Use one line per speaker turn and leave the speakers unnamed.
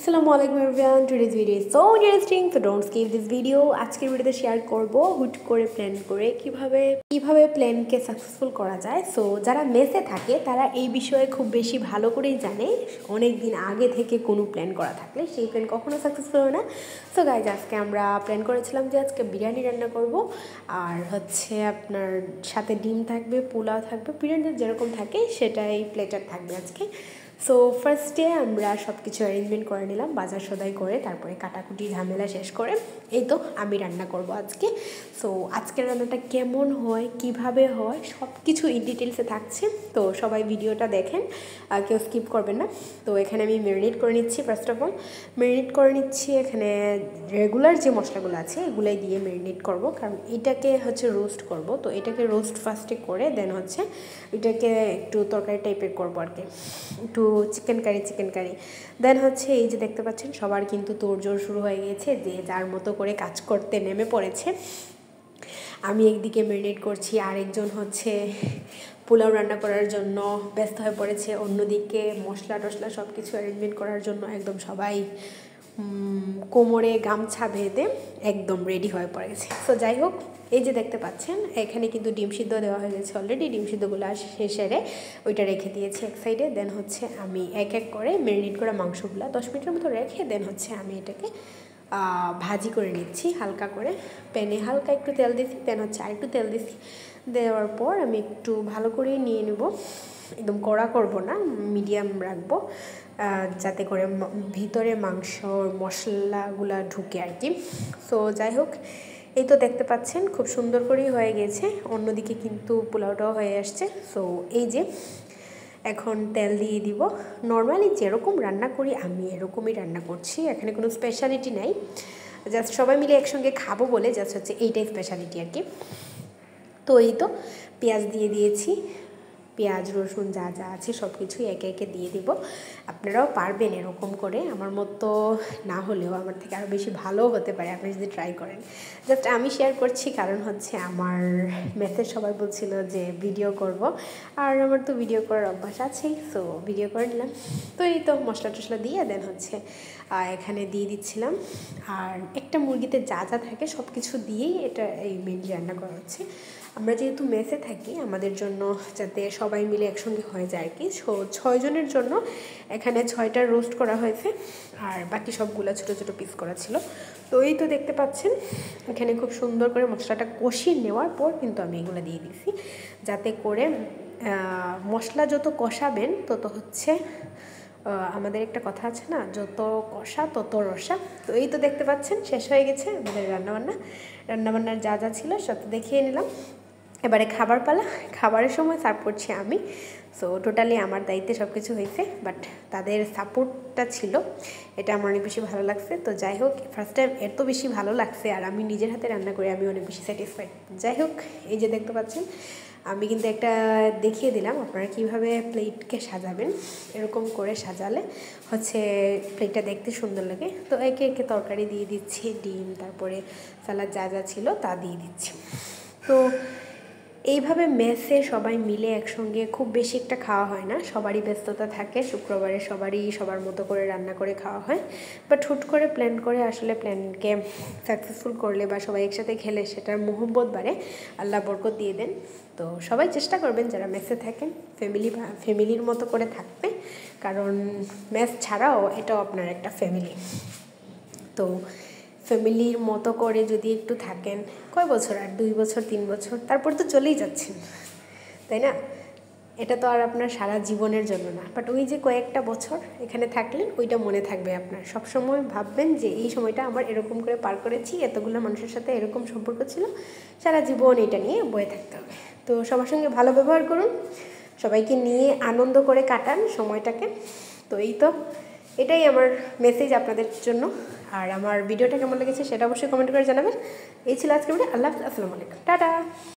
আসসালামু আলাইকুম everyone, today's video is so interesting, so don't skip this video. আজকের ভিডিওতে শেয়ার করব হুট করে প্ল্যান করে কিভাবে প্ল্যানকে সাকসেসফুল করা যায়। সো যারা মেসে থাকে তারা এই বিষয়ে খুব বেশি ভালো করেই জানে, অনেক দিন আগে থেকে কোনো প্ল্যান করা থাকলে সেই প্ল্যান কখনো সাকসেসফুল হয় না। সো গাইজ, আজকে আমরা প্ল্যান করেছিলাম যে আজকে বিরিয়ানি রান্না করব, আর হচ্ছে আপনার সাথে ডিম থাকবে, পোলাও থাকবে, বিরিয়ানি যেরকম থাকে সেটাই প্লেটার থাকবে আজকে। সো ফার্স্টে আমরা সব কিছু অ্যারেঞ্জমেন্ট করে নিলাম, বাজার সদাই করে, তারপরে কাটাকুটি ঝামেলা শেষ করে এই তো আমি রান্না করব আজকে। সো আজকের রান্নাটা কেমন হয়, কিভাবে হয়, সব কিছু ইন ডিটেলসে থাকছে। তো সবাই ভিডিওটা দেখেন, কেউ স্কিপ করবেন না। তো এখানে আমি ম্যারিনেট করে নিচ্ছি। ফার্স্ট অফ অল ম্যারিনেট করে নিচ্ছি, এখানে রেগুলার যে মশলাগুলো আছে এগুলাই দিয়ে ম্যারিনেট করব, কারণ এটাকে হচ্ছে রোস্ট করব। তো এটাকে রোস্ট ফার্স্টে করে দেন হচ্ছে এটাকে একটু তরকারি টাইপের করবো আর কি, একটু চিকেন কারি দেন হচ্ছে এই যে দেখতে পাচ্ছেন সবার কিন্তু তোড়জোড় শুরু হয়ে গিয়েছে, যে যার মতো করে কাজ করতে নেমে পড়েছে। আমি একদিকে ম্যারিনেট করছি, আরেকজন হচ্ছে পোলাও রান্না করার জন্য ব্যস্ত হয়ে পড়েছে, অন্যদিকে মশলা টশলা সব কিছু অ্যারেঞ্জমেন্ট করার জন্য একদম সবাই কোমরে গামছা বেঁধে একদম রেডি হয়ে পড়েছে। সো যাই হোক, এই যে দেখতে পাচ্ছেন এখানে কিন্তু ডিম সিদ্ধ দেওয়া হয়ে গেছে অলরেডি। ডিম সিদ্ধগুলো সেরে ওইটা রেখে দিয়েছি এক সাইডে। দেন হচ্ছে আমি এক এক করে ম্যারিনেট করা মাংসগুলো 10 মিনিটের মতো রেখে দেন হচ্ছে আমি এটাকে ভাজি করে নিচ্ছি হালকা করে। প্যানে হালকা একটু তেল দিচ্ছি, দেন হচ্ছে আরেকটু তেল দিচ্ছি। দেওয়ার পর আমি একটু ভালো করে নিয়ে নেব, একদম কড়া করব না, মিডিয়াম রাখবো, যাতে করে ভিতরে মাংসর মশলাগুলা ঢুকে আর কি। সো যাই হোক, এই তো দেখতে পাচ্ছেন খুব সুন্দর করেই হয়ে গেছে। অন্যদিকে কিন্তু পোলাওটাও হয়ে আসছে। সো এই যে এখন তেল দিয়ে দিব। নর্মালি যেরকম রান্না করি আমি এরকমই রান্না করছি, এখানে কোনো স্পেশালিটি নাই, জাস্ট সবাই মিলে একসঙ্গে খাবো বলে জাস্ট হচ্ছে এইটাই স্পেশালিটি আর কি। তো এই তো পেঁয়াজ দিয়ে দিয়েছি, পেঁয়াজ রসুন যা যা আছে সব কিছুই একে একে দিয়ে দিব। আপনারাও পারবেন এরকম করে, আমার মতো না হলেও আমার থেকে আরও বেশি ভালো হতে পারে আপনি যদি ট্রাই করেন। জাস্ট আমি শেয়ার করছি কারণ হচ্ছে আমার মেসেজ সবাই বলছিল যে ভিডিও করব, আর আমার তো ভিডিও করার অভ্যাস আছেই। সো ভিডিও করে নিলাম। তো এই তো মশলা টশলা দিয়ে দেন হচ্ছে এখানে দিয়ে দিচ্ছিলাম। আর একটা মুরগিতে যা যা থাকে সব কিছু দিয়েই এটা এই মেনলি রান্না করা হচ্ছে। আমরা যেহেতু মেসে থাকি আমাদের জন্য যাতে সবাই মিলে একসঙ্গে হয়ে যায় আর কি। 6 জনের জন্য এখানে 6টা রোস্ট করা হয়েছে, আর বাকি সবগুলো ছোটো ছোটো পিস করা ছিল। তো এই তো দেখতে পাচ্ছেন এখানে খুব সুন্দর করে মশলাটা কষিয়ে নেওয়ার পর কিন্তু আমি এগুলো দিয়ে দিছি, যাতে করে মশলা যত কষাবেন তত হচ্ছে আমাদের একটা কথা আছে না, যত কষা তত রসা। তো এই তো দেখতে পাচ্ছেন শেষ হয়ে গেছে আমাদের রান্নাবান্নার যা যা ছিল সব দেখিয়ে নিলাম। এবারে খাবার পালা, খাবারের সময় সার্ভ করছি আমি। সো টোটালি আমার দায়িত্বে সব কিছু হয়েছে, বাট তাদের সাপোর্টটা ছিল, এটা আমার অনেক বেশি ভালো লাগছে। তো যাই হোক, ফার্স্ট টাইম এত বেশি ভালো লাগছে, আর আমি নিজের হাতে রান্না করে আমি অনেক বেশি স্যাটিসফাইড। যাই হোক, এই যে দেখতে পাচ্ছেন আমি কিন্তু একটা দেখিয়ে দিলাম আপনারা কীভাবে প্লেটকে সাজাবেন। এরকম করে সাজালে হচ্ছে প্লেটটা দেখতে সুন্দর লাগে। তো একে একে তরকারি দিয়ে দিচ্ছি, ডিম, তারপরে সালাদ যা যা ছিল তা দিয়ে দিচ্ছি। তো এইভাবে মেসে সবাই মিলে একসঙ্গে খুব বেশি একটা খাওয়া হয় না, সবারই ব্যস্ততা থাকে, শুক্রবারে সবার মতো করে রান্না করে খাওয়া হয়। বাট হুট করে প্ল্যান করে আসলে প্ল্যানকে সাকসেসফুল করলে বা সবাই একসাথে খেলে সেটার মহব্বত বাড়ে, আল্লাহ বরকত দিয়ে দেন। তো সবাই চেষ্টা করবেন যারা মেসে থাকেন ফ্যামিলির মতো করে থাকতে, কারণ মেস ছাড়াও এটাও আপনার একটা ফ্যামিলি। তো ফ্যামিলির মতো করে যদি একটু থাকেন, কয় বছর আর 2 বছর 3 বছর, তারপর তো চলেই যাচ্ছেন, তাই না? এটা তো আর আপনার সারা জীবনের জন্য না, বাট ওই যে কয়েকটা বছর এখানে থাকলেন ওইটা মনে থাকবে আপনার। সবসময় ভাববেন যে এই সময়টা আমার এরকম করে পার করেছি, এতগুলো মানুষের সাথে এরকম সম্পর্ক ছিল, সারা জীবন এটা নিয়ে বয়ে থাকতে হবে। তো সবার সঙ্গে ভালো ব্যবহার করুন, সবাইকে নিয়ে আনন্দ করে কাটান সময়টাকে। তো এই তো এটাই আমার মেসেজ আপনাদের জন্য। আর আমার ভিডিওটা কেমন লেগেছে সেটা অবশ্যই কমেন্ট করে জানাবেন। এই ছিল আজকের ভিডিও। আল্লাহ হাফেজ, আসসালামু আলাইকুম, টাটা।